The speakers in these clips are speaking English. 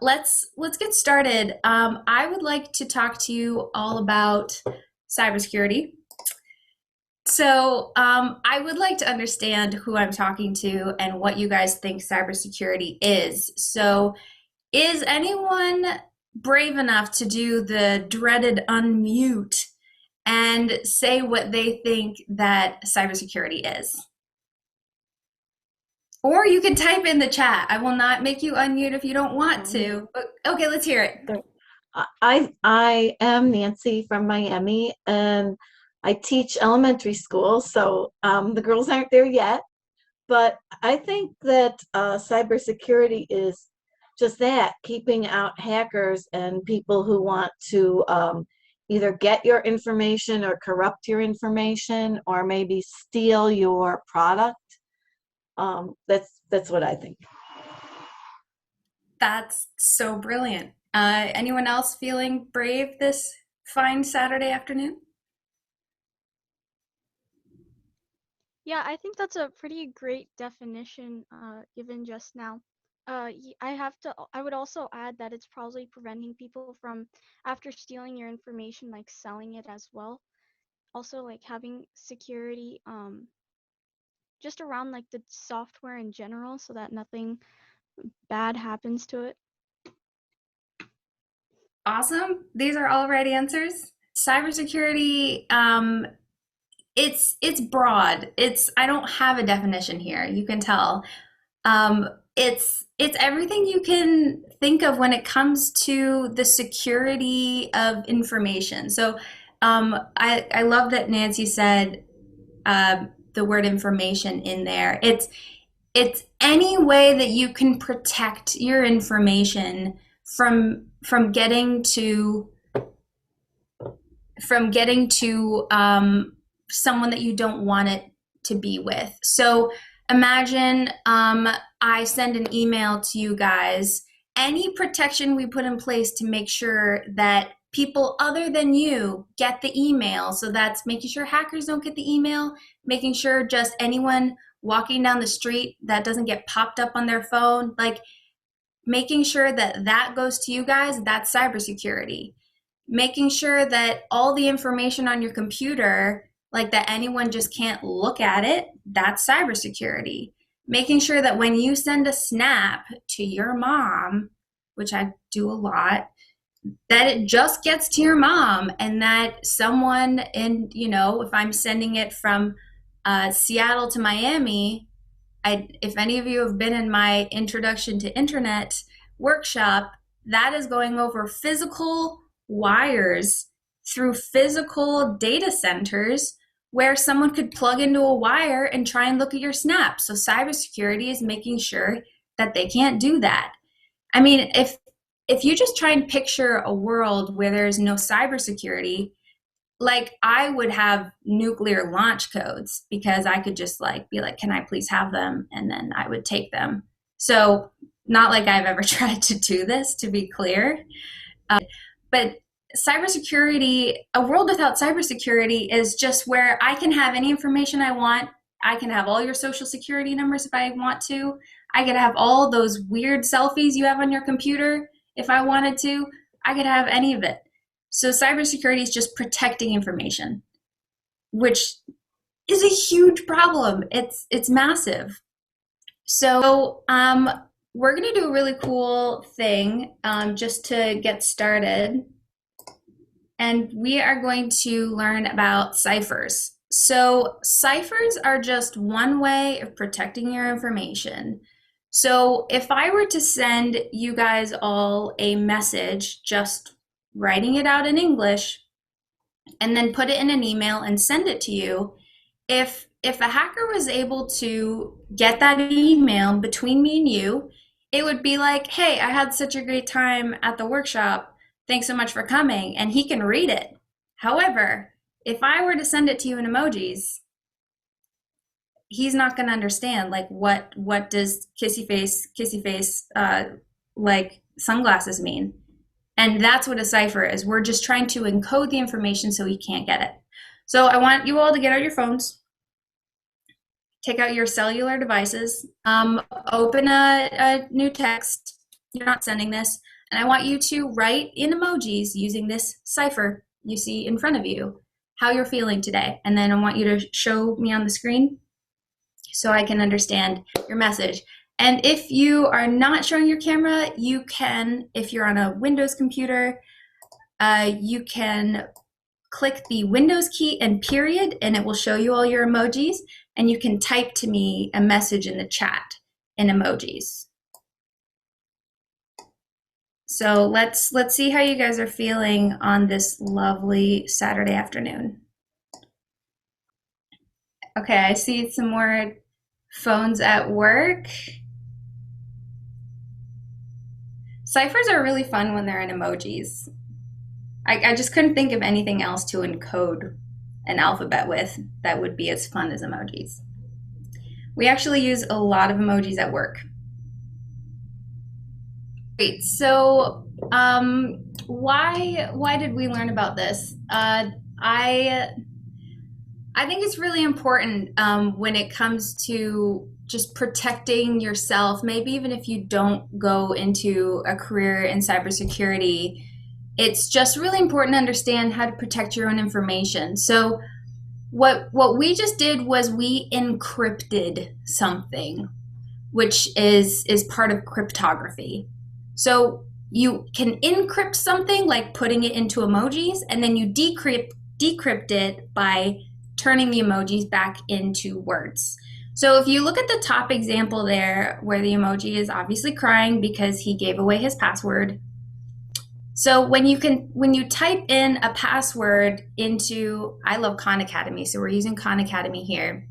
Let's get started. I would like to talk to you all about cybersecurity. I would like to understand who I'm talking to and what you guys think cybersecurity is. So, is anyone brave enough to do the dreaded unmute and say what they think that cybersecurity is? Or you can type in the chat. I will not make you unmute if you don't want to. But, okay, let's hear it. I am Nancy from Miami, and I teach elementary school, so the girls aren't there yet. But I think that cybersecurity is just that, keeping out hackers and people who want to either get your information or corrupt your information or maybe steal your product. That's what I think. That's so brilliant. Anyone else feeling brave this fine Saturday afternoon? Yeah, I think that's a pretty great definition given just now. I would also add that it's probably preventing people from, after stealing your information, like selling it as well. Also, like having security just around like the software in general so that nothing bad happens to it. Awesome. These are all right answers. Cybersecurity, it's broad. I don't have a definition here. You can tell. It's everything you can think of when it comes to the security of information. So I love that Nancy said the word information in there. It's any way that you can protect your information from getting to someone that you don't want it to be with. So imagine I send an email to you guys. Any protection we put in place to make sure that people other than you get the email. So that's making sure hackers don't get the email, making sure just anyone walking down the street that doesn't get popped up on their phone, like making sure that that goes to you guys, that's cybersecurity. Making sure that all the information on your computer, like that anyone just can't look at it, that's cybersecurity. Making sure that when you send a snap to your mom, which I do a lot, that it just gets to your mom and that someone if I'm sending it from Seattle to Miami, if any of you have been in my introduction to internet workshop, that is going over physical wires through physical data centers where someone could plug into a wire and try and look at your snap. So cybersecurity is making sure that they can't do that. I mean, if you just try and picture a world where there's no cybersecurity, like I would have nuclear launch codes because I could just be like, can I please have them? And then I would take them. So not like I've ever tried to do this, to be clear. But cybersecurity, a world without cybersecurity is just where I can have any information I want. I can have all your social security numbers if I want to. I could have all those weird selfies you have on your computer if I wanted to. I could have any of it. So cybersecurity is just protecting information, which is a huge problem. It's massive. So we're going to do a really cool thing just to get started. And we are going to learn about ciphers. So ciphers are just one way of protecting your information. So if I were to send you guys all a message, just writing it out in English, and then put it in an email and send it to you, if a hacker was able to get that email between me and you, it would be like, hey, I had such a great time at the workshop. Thanks so much for coming. And he can read it. However, if I were to send it to you in emojis, he's not going to understand what does kissy face like sunglasses mean. And that's what a cipher is. We're just trying to encode the information so he can't get it. So I want you all to get out your phones, take out your cellular devices, open a new text you're not sending this, and I want you to write in emojis using this cipher you see in front of you how you're feeling today. And then I want you to show me on the screen so I can understand your message. And if you are not showing your camera, you can, if you're on a Windows computer, you can click the Windows key and period, and it will show you all your emojis, and you can type to me a message in the chat in emojis. So let's see how you guys are feeling on this lovely Saturday afternoon. Okay, I see some more phones at work. Ciphers are really fun when they're in emojis. I just couldn't think of anything else to encode an alphabet with that would be as fun as emojis. We actually use a lot of emojis at work. Great, so why did we learn about this? I think it's really important when it comes to just protecting yourself, maybe even if you don't go into a career in cybersecurity. It's just really important to understand how to protect your own information. So what we just did was we encrypted something, which is part of cryptography. So you can encrypt something like putting it into emojis, and then you decrypt it by turning the emojis back into words. So if you look at the top example there, where the emoji is obviously crying because he gave away his password. So when you type in a password into, I love Khan Academy, so we're using Khan Academy here.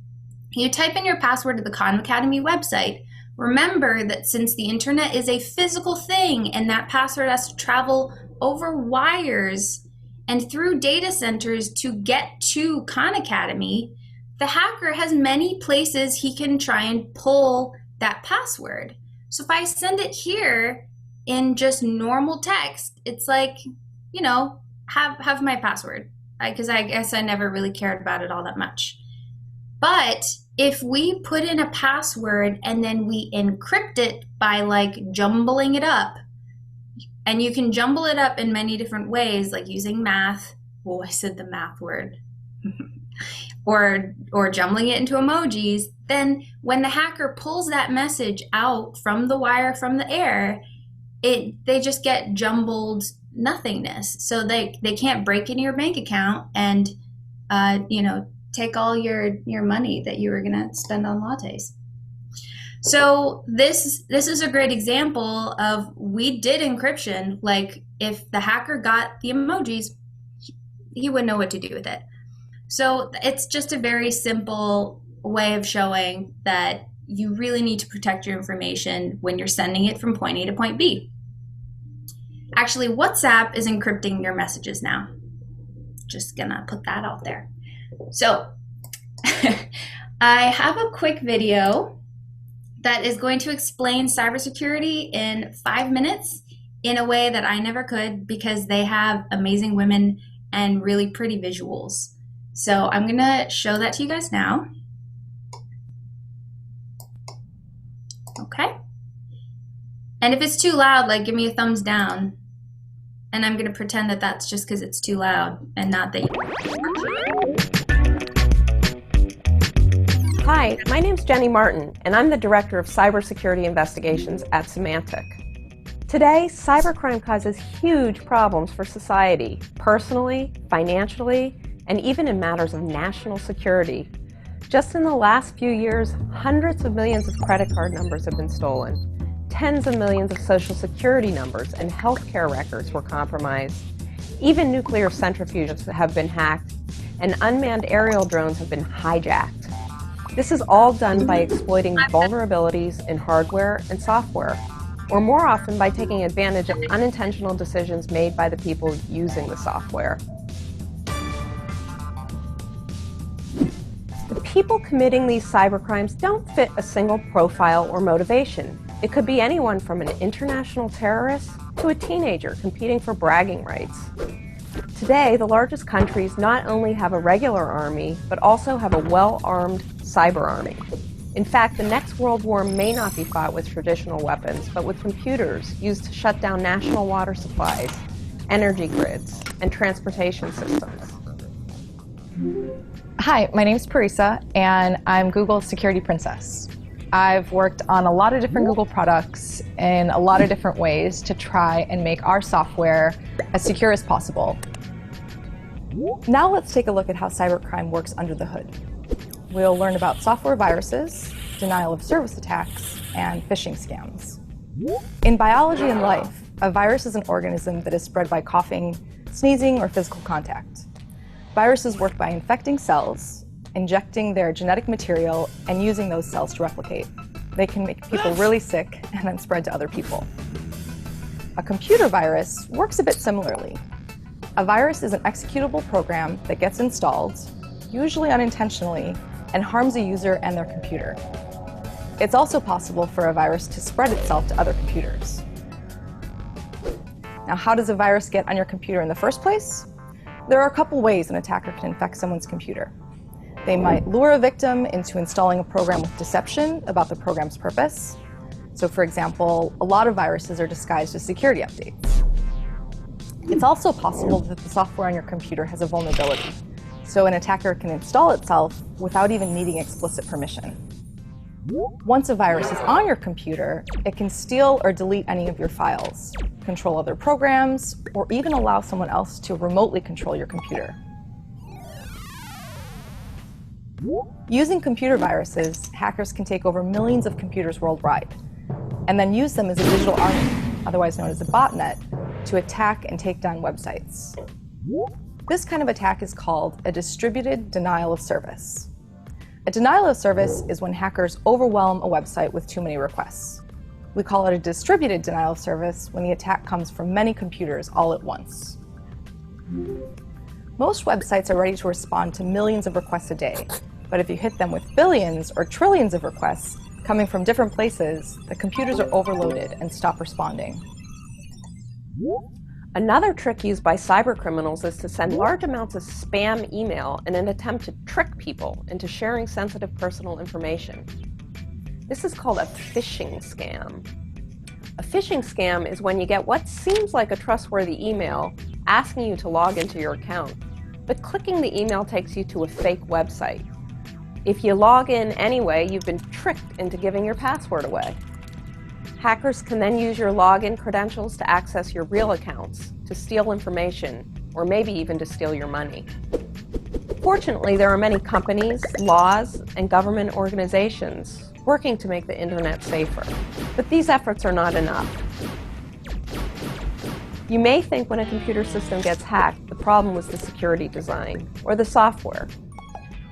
You type in your password to the Khan Academy website. Remember that since the internet is a physical thing and that password has to travel over wires and through data centers to get to Khan Academy, the hacker has many places he can try and pull that password. So if I send it here in just normal text, it's like, you know, have my password, because I guess I never really cared about it all that much. But if we put in a password and then we encrypt it by like jumbling it up, and you can jumble it up in many different ways, like using math. Oh, I said the math word. or jumbling it into emojis, then when the hacker pulls that message out from the wire from the air, they just get jumbled nothingness. So they can't break into your bank account and you know, take all your money that you were gonna spend on lattes. So this is a great example of we did encryption. Like if the hacker got the emojis, he wouldn't know what to do with it. So it's just a very simple way of showing that you really need to protect your information when you're sending it from point A to point B. Actually, WhatsApp is encrypting your messages now. Just gonna put that out there. So I have a quick video that is going to explain cybersecurity in 5 minutes in a way that I never could, because they have amazing women and really pretty visuals. So I'm gonna show that to you guys now. Okay. And if it's too loud, like give me a thumbs down. And I'm gonna pretend that that's just because it's too loud and not that you. Hi, my name's Jenny Martin, and I'm the Director of Cybersecurity Investigations at Symantec. Today, cybercrime causes huge problems for society, personally, financially, and even in matters of national security. Just in the last few years, hundreds of millions of credit card numbers have been stolen. Tens of millions of social security numbers and healthcare records were compromised. Even nuclear centrifuges have been hacked, and unmanned aerial drones have been hijacked. This is all done by exploiting vulnerabilities in hardware and software, or more often by taking advantage of unintentional decisions made by the people using the software. The people committing these cybercrimes don't fit a single profile or motivation. It could be anyone from an international terrorist to a teenager competing for bragging rights. Today, the largest countries not only have a regular army, but also have a well-armed cyber army. In fact, the next world war may not be fought with traditional weapons, but with computers used to shut down national water supplies, energy grids, and transportation systems. Hi, my name is Parisa, and I'm Google's security princess. I've worked on a lot of different Google products in a lot of different ways to try and make our software as secure as possible. Now let's take a look at how cybercrime works under the hood. We'll learn about software viruses, denial of service attacks, and phishing scams. In biology and life, a virus is an organism that is spread by coughing, sneezing, or physical contact. Viruses work by infecting cells, injecting their genetic material, and using those cells to replicate. They can make people really sick and then spread to other people. A computer virus works a bit similarly. A virus is an executable program that gets installed, usually unintentionally, and harms a user and their computer. It's also possible for a virus to spread itself to other computers. Now, how does a virus get on your computer in the first place? There are a couple ways an attacker can infect someone's computer. They might lure a victim into installing a program with deception about the program's purpose. So, for example, a lot of viruses are disguised as security updates. It's also possible that the software on your computer has a vulnerability, so an attacker can install itself without even needing explicit permission. Once a virus is on your computer, it can steal or delete any of your files, control other programs, or even allow someone else to remotely control your computer. Using computer viruses, hackers can take over millions of computers worldwide, and then use them as a digital army, otherwise known as a botnet, to attack and take down websites. This kind of attack is called a distributed denial of service. A denial of service is when hackers overwhelm a website with too many requests. We call it a distributed denial of service when the attack comes from many computers all at once. Most websites are ready to respond to millions of requests a day, but if you hit them with billions or trillions of requests coming from different places, the computers are overloaded and stop responding. Another trick used by cybercriminals is to send large amounts of spam email in an attempt to trick people into sharing sensitive personal information. This is called a phishing scam. A phishing scam is when you get what seems like a trustworthy email asking you to log into your account, but clicking the email takes you to a fake website. If you log in anyway, you've been tricked into giving your password away. Hackers can then use your login credentials to access your real accounts, to steal information, or maybe even to steal your money. Fortunately, there are many companies, laws, and government organizations working to make the internet safer, but these efforts are not enough. You may think when a computer system gets hacked, the problem was the security design or the software.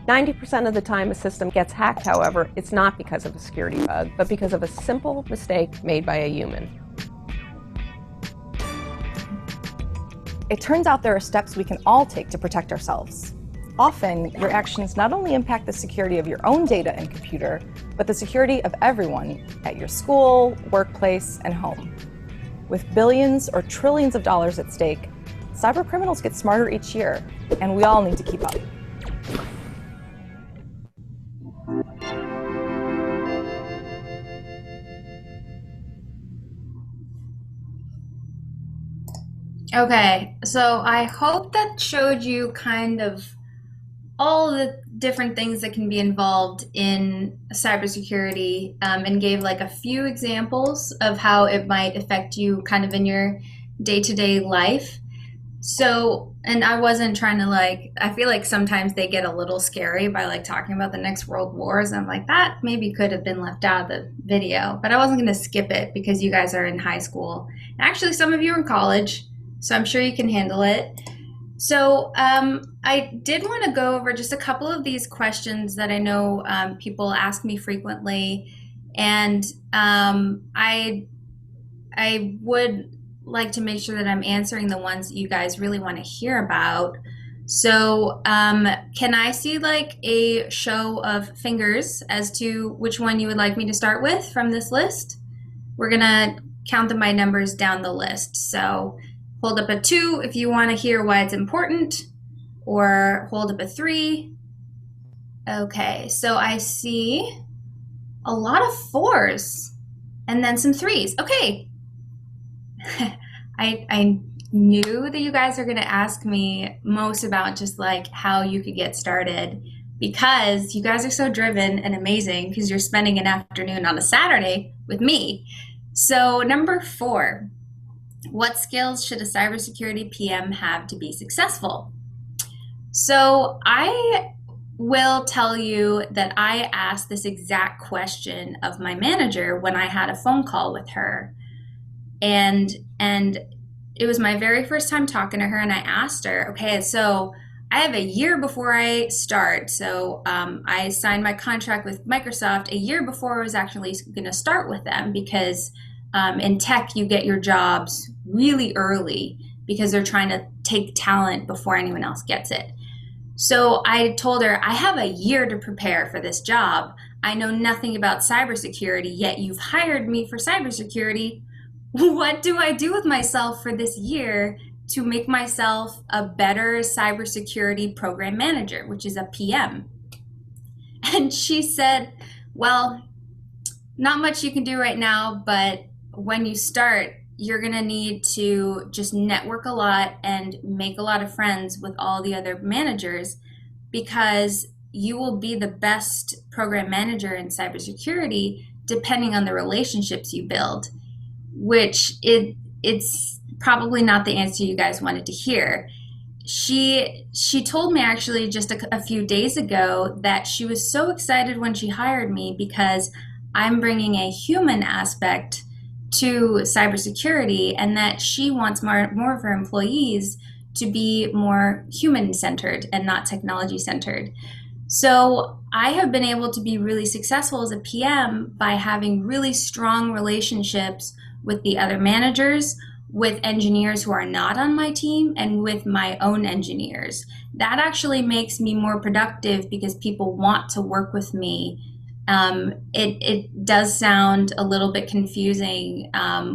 90% of the time a system gets hacked, however, it's not because of a security bug, but because of a simple mistake made by a human. It turns out there are steps we can all take to protect ourselves. Often, your actions not only impact the security of your own data and computer, but the security of everyone at your school, workplace, and home. With billions or trillions of dollars at stake, cybercriminals get smarter each year, and we all need to keep up. Okay, so I hope that showed you kind of all the different things that can be involved in cybersecurity, and gave like a few examples of how it might affect you kind of in your day-to-day life. So, and I wasn't trying to I feel like sometimes they get a little scary by talking about the next world wars. I'm like, that maybe could have been left out of the video, but I wasn't going to skip it because you guys are in high school. And actually, some of you are in college, so I'm sure you can handle it. So I did want to go over just a couple of these questions that I know people ask me frequently, and I would like to make sure that I'm answering the ones that you guys really want to hear about. So can I see a show of fingers as to which one you would like me to start with from this list? We're gonna count my numbers down the list. So hold up a 2 if you want to hear why it's important, or hold up a 3. Okay, so I see a lot of 4s and then some 3s. Okay. I knew that you guys are going to ask me most about just like how you could get started, because you guys are so driven and amazing because you're spending an afternoon on a Saturday with me. So number 4, what skills should a cybersecurity PM have to be successful? So I will tell you that I asked this exact question of my manager when I had a phone call with her. And it was my very first time talking to her, and I asked her, okay, so I have a year before I start. So I signed my contract with Microsoft a year before I was actually going to start with them, because in tech, you get your jobs really early because they're trying to take talent before anyone else gets it. So I told her, I have a year to prepare for this job. I know nothing about cybersecurity, yet you've hired me for cybersecurity. What do I do with myself for this year to make myself a better cybersecurity program manager, which is a PM? And she said, well, not much you can do right now, but when you start, you're going to need to just network a lot and make a lot of friends with all the other managers, because you will be the best program manager in cybersecurity depending on the relationships you build, which it's probably not the answer you guys wanted to hear. She told me actually just a few days ago that she was so excited when she hired me because I'm bringing a human aspect to cybersecurity, and that she wants more of her employees to be more human-centered and not technology-centered. So I have been able to be really successful as a PM by having really strong relationships with the other managers, with engineers who are not on my team, and with my own engineers. That actually makes me more productive because people want to work with me. It does sound a little bit confusing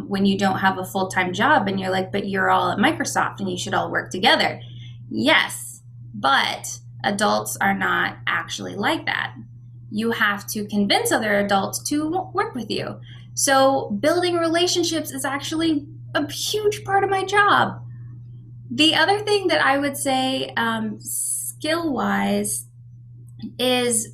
when you don't have a full-time job and you're like, but you're all at Microsoft and you should all work together. Yes, but adults are not actually like that. You have to convince other adults to work with you. So building relationships is actually a huge part of my job. The other thing that I would say skill-wise is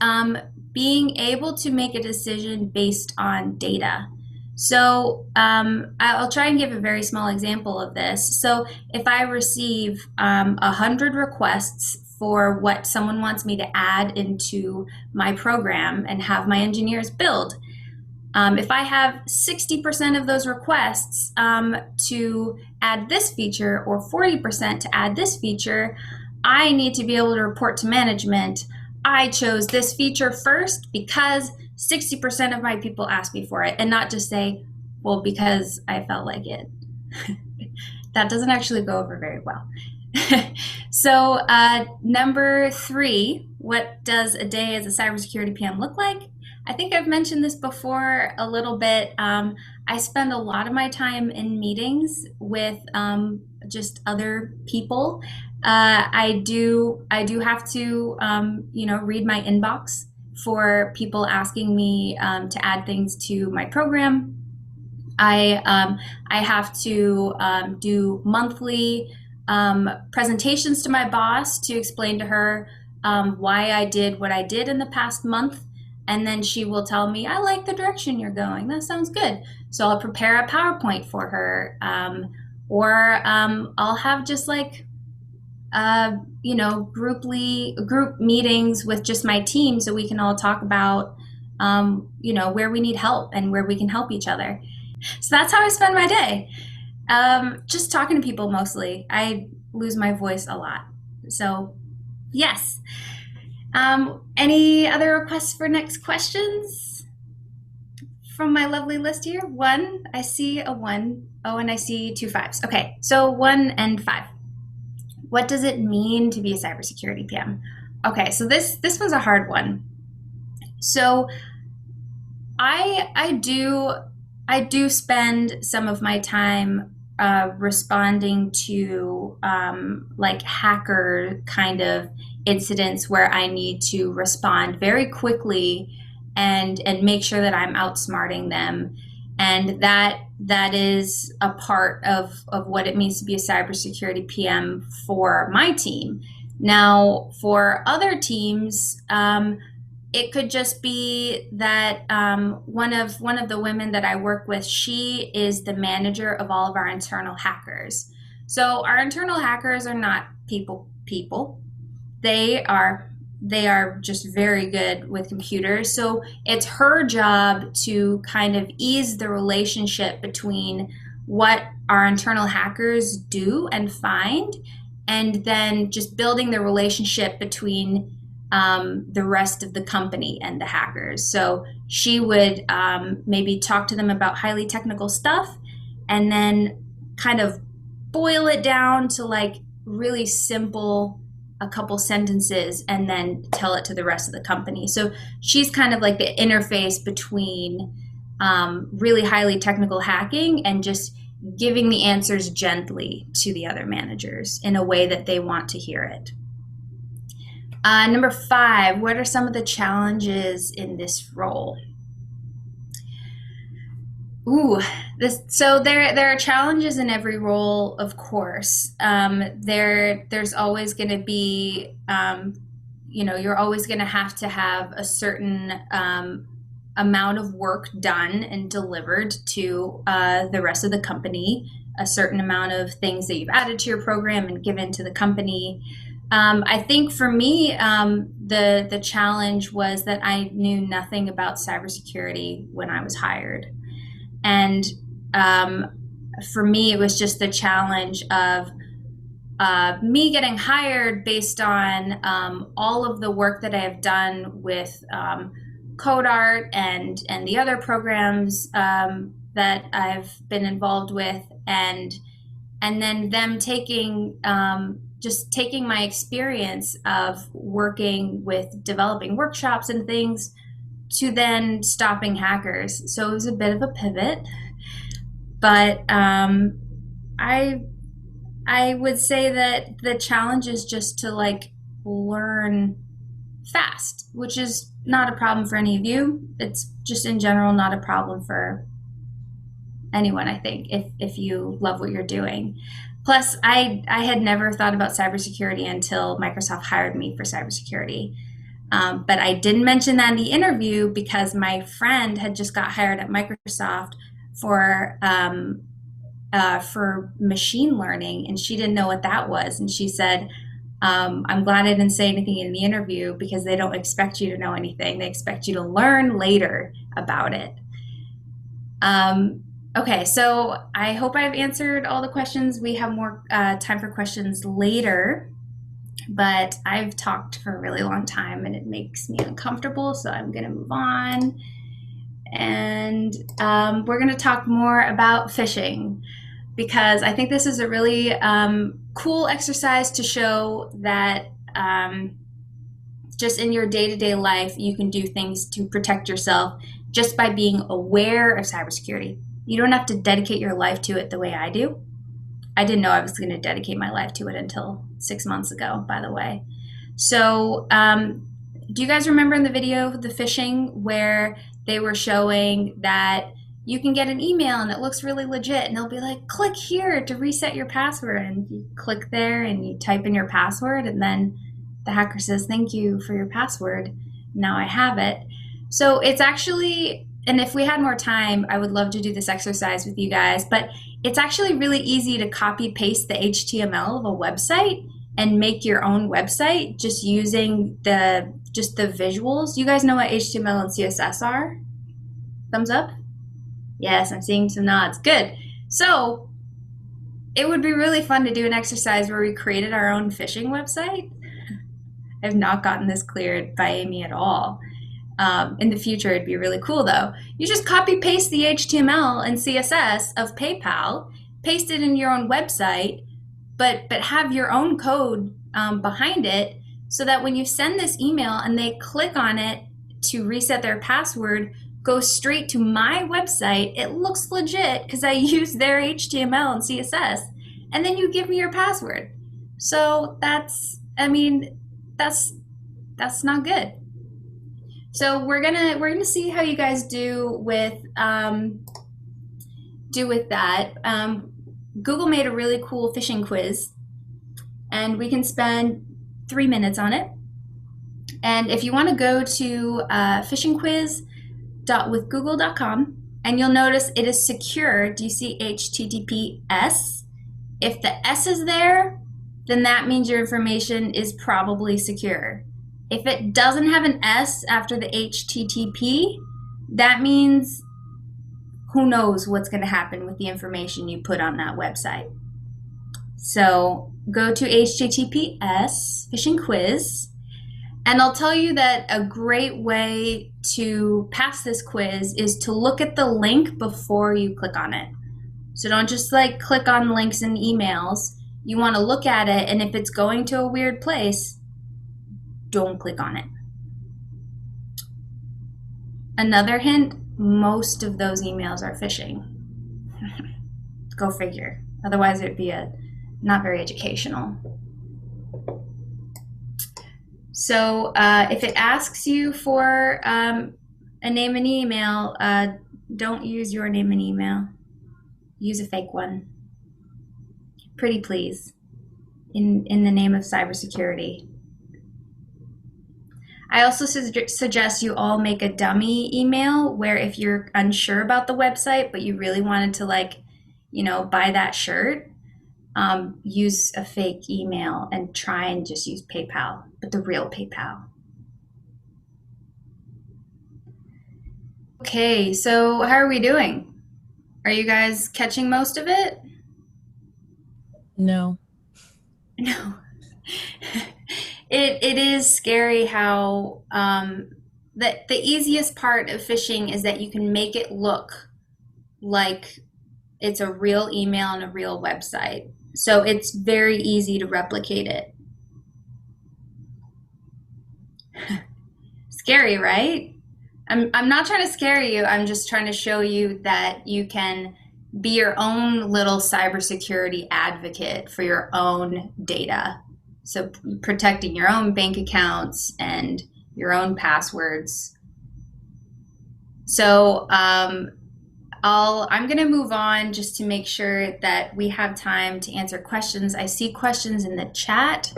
being able to make a decision based on data. So I'll try and give a very small example of this. So if I receive 100 requests for what someone wants me to add into my program and have my engineers build, if I have 60% of those requests to add this feature or 40% to add this feature, I need to be able to report to management, I chose this feature first because 60% of my people asked me for it, and not just say, well, because I felt like it. That doesn't actually go over very well. So number 3, what does a day as a cybersecurity PM look like? I think I've mentioned this before a little bit. I spend a lot of my time in meetings with just other people. I do have to, read my inbox for people asking me to add things to my program. I have to do monthly presentations to my boss to explain to her why I did what I did in the past month. And then she will tell me, I like the direction you're going. That sounds good. So I'll prepare a PowerPoint for her. Or I'll have just like, group meetings with just my team so we can all talk about, where we need help and where we can help each other. So that's how I spend my day. Just talking to people mostly. I lose my voice a lot. So yes. Any other requests for next questions from my lovely list here? 1, I see a 1. Oh, and I see 2 5s. Okay, so 1 and 5. What does it mean to be a cybersecurity PM? Okay, so this was a hard one. So I do spend some of my time responding to like hacker kind of incidents where I need to respond very quickly and make sure that I'm outsmarting them. And that is a part of what it means to be a cybersecurity PM for my team. Now, for other teams, it could just be that one of the women that I work with, she is the manager of all of our internal hackers. So our internal hackers are not people. They are just very good with computers. So it's her job to kind of ease the relationship between what our internal hackers do and find, and then just building the relationship between the rest of the company and the hackers. So she would maybe talk to them about highly technical stuff and then kind of boil it down to like really simple, a couple sentences, and then tell it to the rest of the company. So she's kind of like the interface between really highly technical hacking and just giving the answers gently to the other managers in a way that they want to hear it. Number 5, what are some of the challenges in this role? So there are challenges in every role, of course. There's always going to be, you're always going to have a certain amount of work done and delivered to the rest of the company, a certain amount of things that you've added to your program and given to the company. I think for me, the challenge was that I knew nothing about cybersecurity when I was hired. And for me, it was just the challenge of me getting hired based on all of the work that I have done with CodeArt and the other programs that I've been involved with, and then them taking my experience of working with developing workshops and things to then stopping hackers. So it was a bit of a pivot, but I would say that the challenge is just to like learn fast, which is not a problem for any of you. It's just in general not a problem for anyone, I think, if you love what you're doing. Plus, I had never thought about cybersecurity until Microsoft hired me for cybersecurity. But I didn't mention that in the interview because my friend had just got hired at Microsoft for machine learning, and she didn't know what that was. And she said, I'm glad I didn't say anything in the interview because they don't expect you to know anything. They expect you to learn later about it. Okay, so I hope I've answered all the questions. We have more time for questions later, but I've talked for a really long time and it makes me uncomfortable, so I'm gonna move on. And we're gonna talk more about phishing because I think this is a really cool exercise to show that just in your day-to-day life, you can do things to protect yourself just by being aware of cybersecurity. You don't have to dedicate your life to it the way I do. I didn't know I was going to dedicate my life to it until 6 months ago, by the way. So do you guys remember in the video, the phishing, where they were showing that you can get an email and it looks really legit and they'll be like, click here to reset your password, and you click there and you type in your password and then the hacker says, thank you for your password. Now I have it. So it's actually, and if we had more time, I would love to do this exercise with you guys, but it's actually really easy to copy paste the HTML of a website and make your own website just using the visuals. You guys know what HTML and CSS are? Thumbs up? Yes, I'm seeing some nods. Good. So it would be really fun to do an exercise where we created our own phishing website. I've not gotten this cleared by Amy at all. In the future, it'd be really cool though. You just copy paste the HTML and CSS of PayPal, paste it in your own website, but have your own code behind it so that when you send this email and they click on it to reset their password, go straight to my website. It looks legit because I used their HTML and CSS, and then you give me your password. So that's not good. So we're gonna see how you guys do with that. Google made a really cool phishing quiz, and we can spend 3 minutes on it. And if you want to go to phishingquiz.withgoogle.com, and you'll notice it is secure. Do you see HTTPS? If the S is there, then that means your information is probably secure. If it doesn't have an S after the HTTP, that means who knows what's going to happen with the information you put on that website. So go to HTTPS, Phishing Quiz, and I'll tell you that a great way to pass this quiz is to look at the link before you click on it. So don't just like click on links in emails. You want to look at it, and if it's going to a weird place, don't click on it. Another hint, most of those emails are phishing. Go figure. Otherwise it'd be not very educational. So if it asks you for a name and email, don't use your name and email. Use a fake one. Pretty please, in the name of cybersecurity. I also suggest you all make a dummy email where if you're unsure about the website, but you really wanted to buy that shirt, use a fake email and try and just use PayPal, but the real PayPal. Okay, so how are we doing? Are you guys catching most of it? No. No. It is scary how the easiest part of phishing is that you can make it look like it's a real email and a real website. So it's very easy to replicate it. Scary, right? I'm not trying to scare you. I'm just trying to show you that you can be your own little cybersecurity advocate for your own data. So protecting your own bank accounts and your own passwords. So I'm going to move on just to make sure that we have time to answer questions. I see questions in the chat.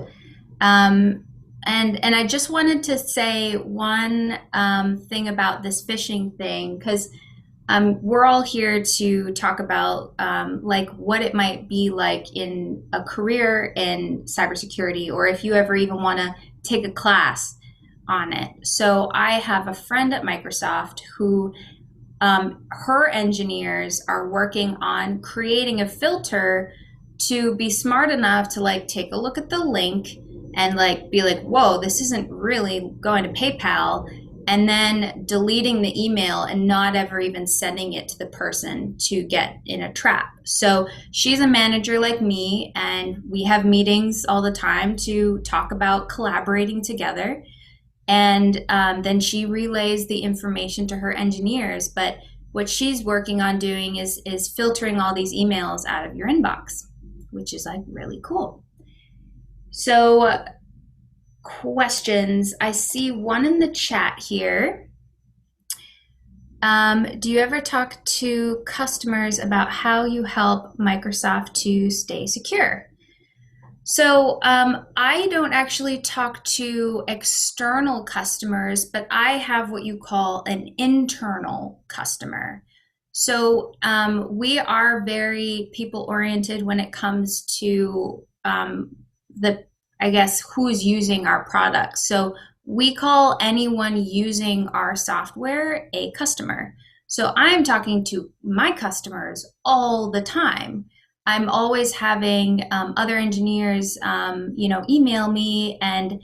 And I just wanted to say one thing about this phishing thing, because we're all here to talk about like what it might be like in a career in cybersecurity, or if you ever even want to take a class on it. So I have a friend at Microsoft who her engineers are working on creating a filter to be smart enough to like take a look at the link and like be like, whoa, this isn't really going to PayPal, and then deleting the email and not ever even sending it to the person to get in a trap. So she's a manager like me, and we have meetings all the time to talk about collaborating together. And then she relays the information to her engineers. But what she's working on doing is filtering all these emails out of your inbox, which is like really cool. So questions. I see one in the chat here. Do you ever talk to customers about how you help Microsoft to stay secure? So I don't actually talk to external customers, but I have what you call an internal customer. So we are very people-oriented when it comes to who's using our products. So we call anyone using our software a customer. So I'm talking to my customers all the time. I'm always having other engineers, email me and,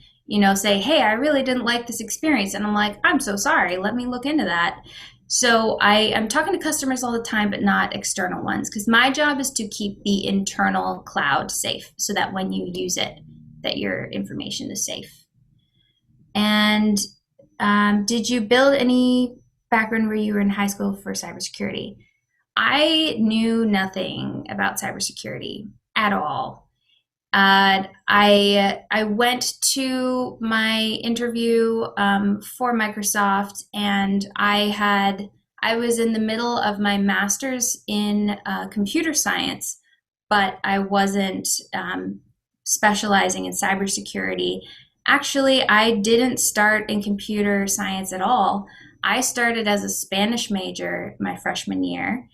say, hey, I really didn't like this experience. And I'm like, I'm so sorry. Let me look into that. So I am talking to customers all the time, but not external ones, because my job is to keep the internal cloud safe so that when you use it, that your information is safe. And did you build any background where you were in high school for cybersecurity? I knew nothing about cybersecurity at all. I went to my interview for Microsoft, and I was in the middle of my master's in computer science, but I wasn't specializing in cybersecurity. Actually, I didn't start in computer science at all. I started as a Spanish major my freshman year.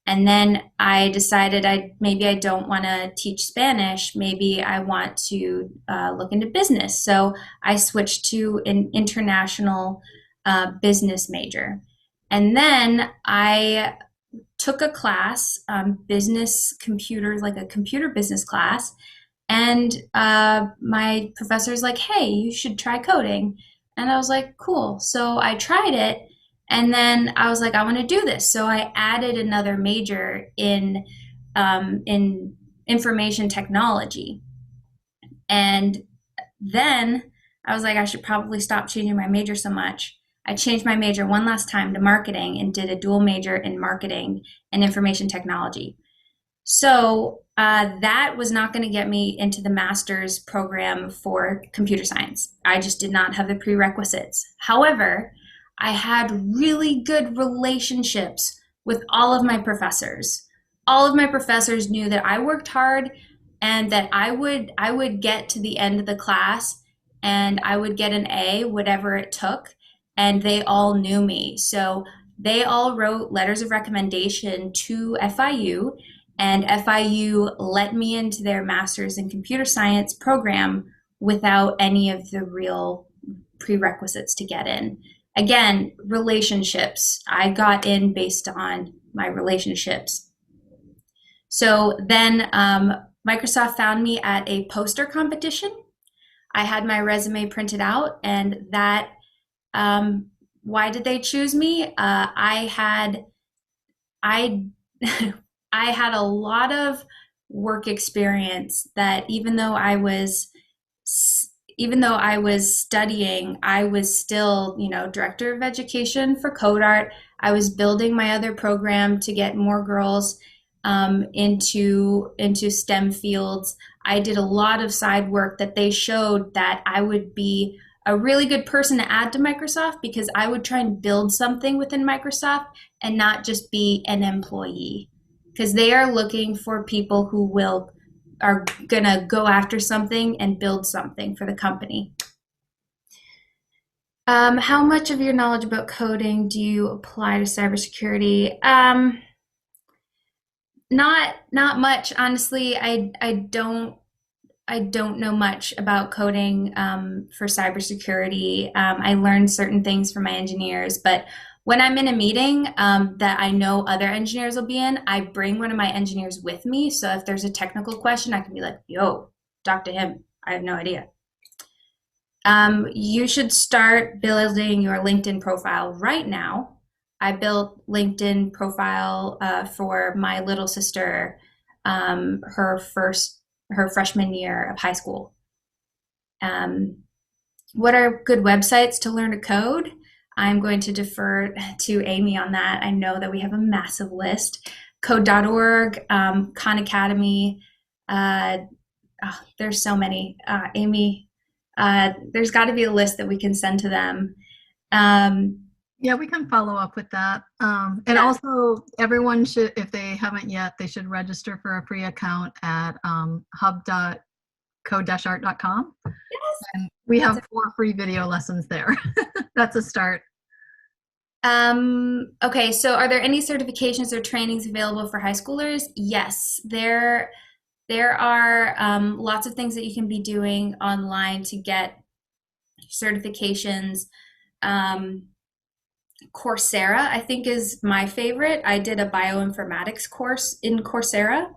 And then I decided maybe I don't want to teach Spanish. Maybe I want to look into business. So I switched to an international business major. And then I took a class, business computers, like a computer business class. And my professor's like, hey, you should try coding. And I was like, cool. So I tried it. And then I was like, I want to do this. So I added another major in information technology. And then I was like, I should probably stop changing my major so much. I changed my major one last time to marketing and did a dual major in marketing and information technology. So that was not going to get me into the master's program for computer science. I just did not have the prerequisites. However, I had really good relationships with all of my professors. All of my professors knew that I worked hard and that I would get to the end of the class and I would get an A, whatever it took, and they all knew me. So they all wrote letters of recommendation to FIU, and FIU let me into their master's in computer science program without any of the real prerequisites to get in. Again, relationships. I got in based on my relationships. So then Microsoft found me at a poster competition. I had my resume printed out, and that, why did they choose me? I had a lot of work experience that even though I was studying, I was still, director of education for Code Art. I was building my other program to get more girls into STEM fields. I did a lot of side work that they showed that I would be a really good person to add to Microsoft, because I would try and build something within Microsoft and not just be an employee, because they are looking for people who are gonna go after something and build something for the company. How much of your knowledge about coding do you apply to cybersecurity? Not much, honestly. I don't know much about coding for cybersecurity. I learned certain things from my engineers, but when I'm in a meeting that I know other engineers will be in, I bring one of my engineers with me. So if there's a technical question, I can be like, yo, talk to him. I have no idea. You should start building your LinkedIn profile right now. I built LinkedIn profile for my little sister, her freshman year of high school. What are good websites to learn to code? I'm going to defer to Amy on that. I know that we have a massive list. Code.org, Khan Academy. There's so many. Amy, there's got to be a list that we can send to them. Yeah, we can follow up with that. And also, everyone should, if they haven't yet, they should register for a free account at hub.code-art.com. Yes. And we have 4 free video lessons there. That's a start. Okay, so are there any certifications or trainings available for high schoolers? Yes, there are lots of things that you can be doing online to get certifications. Coursera, I think, is my favorite. I did a bioinformatics course in Coursera.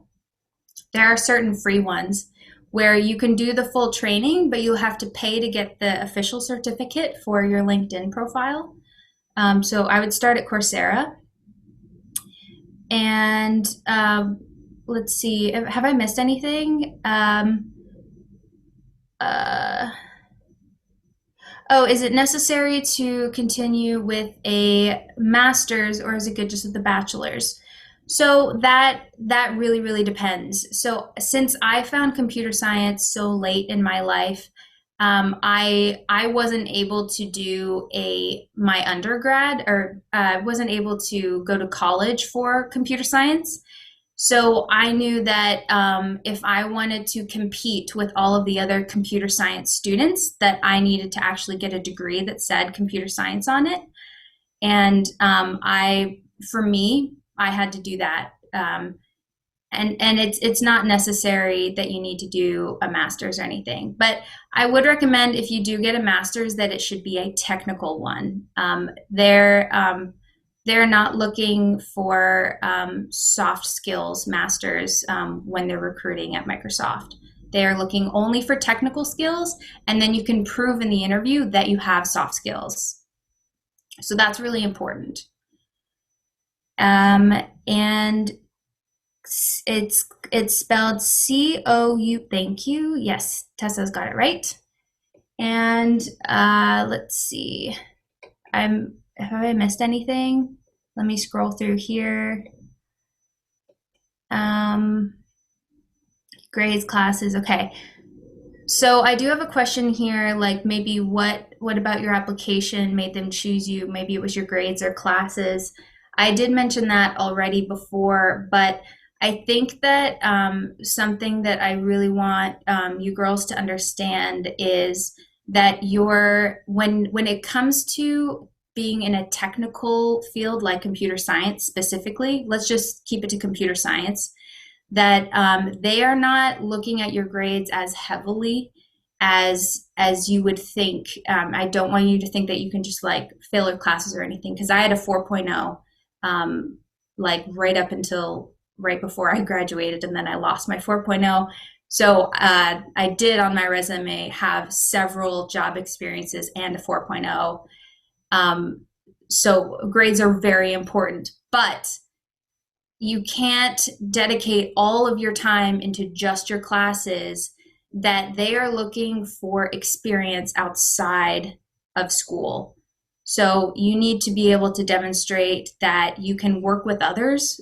There are certain free ones where you can do the full training, but you'll have to pay to get the official certificate for your LinkedIn profile. So I would start at Coursera. And let's see, have I missed anything? Is it necessary to continue with a master's, or is it good just with the bachelor's? So that really depends. So since I found computer science so late in my life, I wasn't able to do my undergrad, or wasn't able to go to college for computer science. So I knew that if I wanted to compete with all of the other computer science students, that I needed to actually get a degree that said computer science on it. And for me, I had to do that. And it's not necessary that you need to do a master's or anything, but I would recommend, if you do get a master's, that it should be a technical one. They're not looking for soft skills masters when they're recruiting at Microsoft. They're looking only for technical skills, and then you can prove in the interview that you have soft skills. So that's really important. And it's spelled C-O-U. Thank you. Yes, Tessa's got it right. And let's see. Have I missed anything? Let me scroll through here. Grades, classes. Okay. So I do have a question here, like maybe what about your application made them choose you? Maybe it was your grades or classes. I did mention that already before, but I think that something that I really want you girls to understand is that when it comes to being in a technical field like computer science specifically, let's just keep it to computer science, that they are not looking at your grades as heavily as you would think. I don't want you to think that you can just like fail your classes or anything, because I had a 4.0 like right before I graduated, and then I lost my 4.0. So I did on my resume have several job experiences and a 4.0. So grades are very important, but you can't dedicate all of your time into just your classes, that they are looking for experience outside of school. So you need to be able to demonstrate that you can work with others.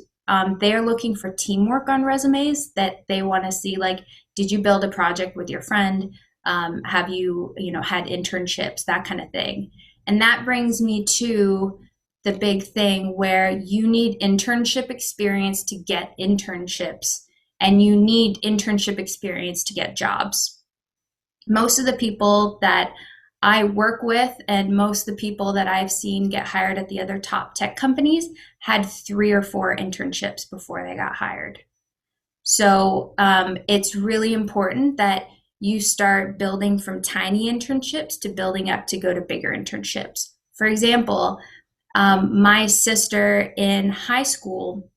They are looking for teamwork on resumes, that they want to see, like, did you build a project with your friend? Have you had internships, that kind of thing. And that brings me to the big thing where you need internship experience to get internships, and you need internship experience to get jobs. Most of the people that I work with and most of the people that I've seen get hired at the other top tech companies had 3 or 4 internships before they got hired. So it's really important that you start building from tiny internships to building up to go to bigger internships. For example, my sister in high school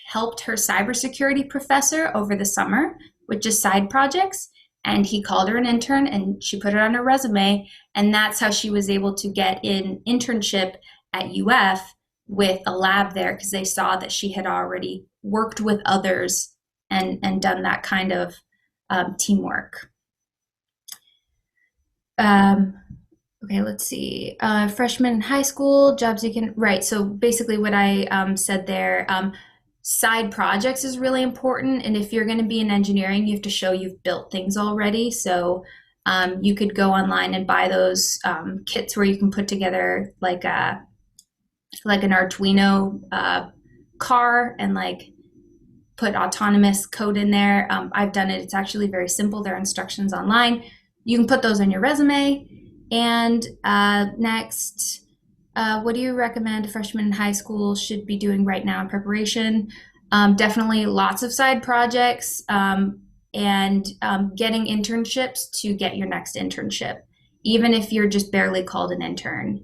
helped her cybersecurity professor over the summer with just side projects, and he called her an intern and she put it on her resume, and that's how she was able to get an internship at UF with a lab there, because they saw that she had already worked with others and done that kind of teamwork. Okay, let's see. Freshman in high school, jobs you can, right. So basically what I said there, side projects is really important. And if you're going to be in engineering, you have to show you've built things already. So you could go online and buy those kits where you can put together like an Arduino car and like put autonomous code in there. I've done it. It's actually very simple. There are instructions online. You can put those on your resume. And next, what do you recommend a freshman in high school should be doing right now in preparation? Definitely lots of side projects and getting internships to get your next internship, even if you're just barely called an intern.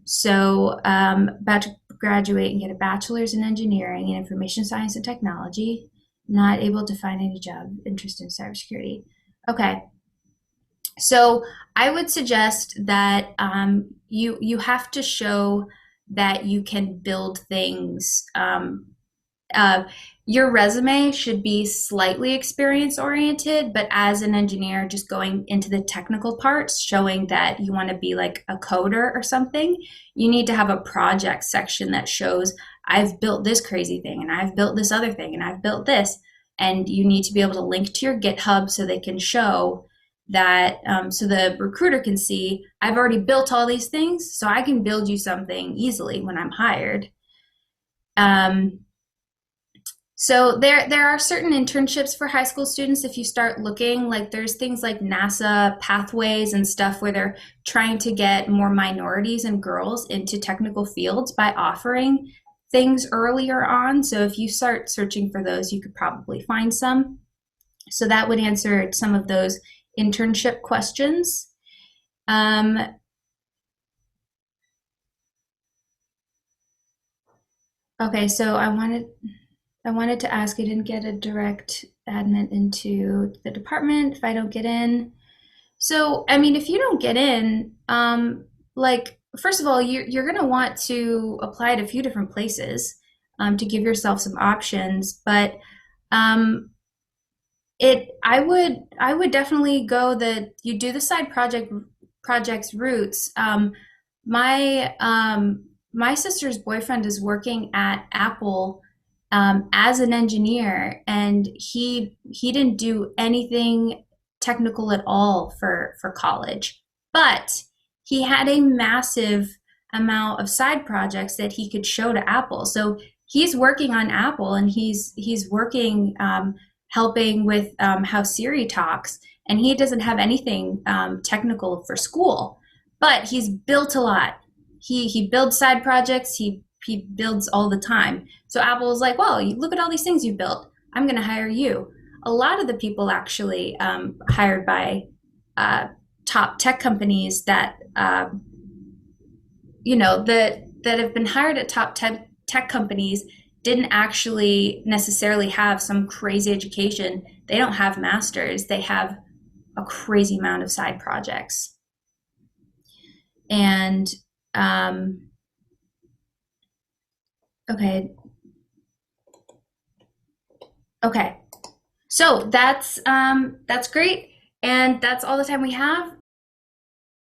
So about to graduate and get a bachelor's in engineering and information science and technology, not able to find any job, interested in cybersecurity. Okay. So I would suggest that you have to show that you can build things. Your resume should be slightly experience oriented, but as an engineer, just going into the technical parts, showing that you want to be like a coder or something, you need to have a project section that shows I've built this crazy thing, and I've built this other thing, and I've built this. And you need to be able to link to your GitHub so they can show that, so the recruiter can see, I've already built all these things, so I can build you something easily when I'm hired. So there are certain internships for high school students. If you start looking, like there's things like NASA pathways and stuff where they're trying to get more minorities and girls into technical fields by offering things earlier on. So if you start searching for those, you could probably find some. So that would answer some of those internship questions. Okay, so I wanted to ask, I didn't get a direct admit into the department if I don't get in. So, I mean, if you don't get in, like, first of all, you're going to want to apply at a few different places to give yourself some options. But I would definitely go that you do the side projects routes. My sister's boyfriend is working at Apple as an engineer, and he didn't do anything technical at all for college, but he had a massive amount of side projects that he could show to Apple. So he's working on Apple, and he's working helping with how Siri talks, and he doesn't have anything technical for school, but he's built a lot. He builds side projects. He builds all the time. So Apple was like, well, look at all these things you built. I'm going to hire you. A lot of the people actually hired by top tech companies that, that have been hired at top tech companies didn't actually necessarily have some crazy education. They don't have masters. They have a crazy amount of side projects. And Okay. So that's great, and that's all the time we have.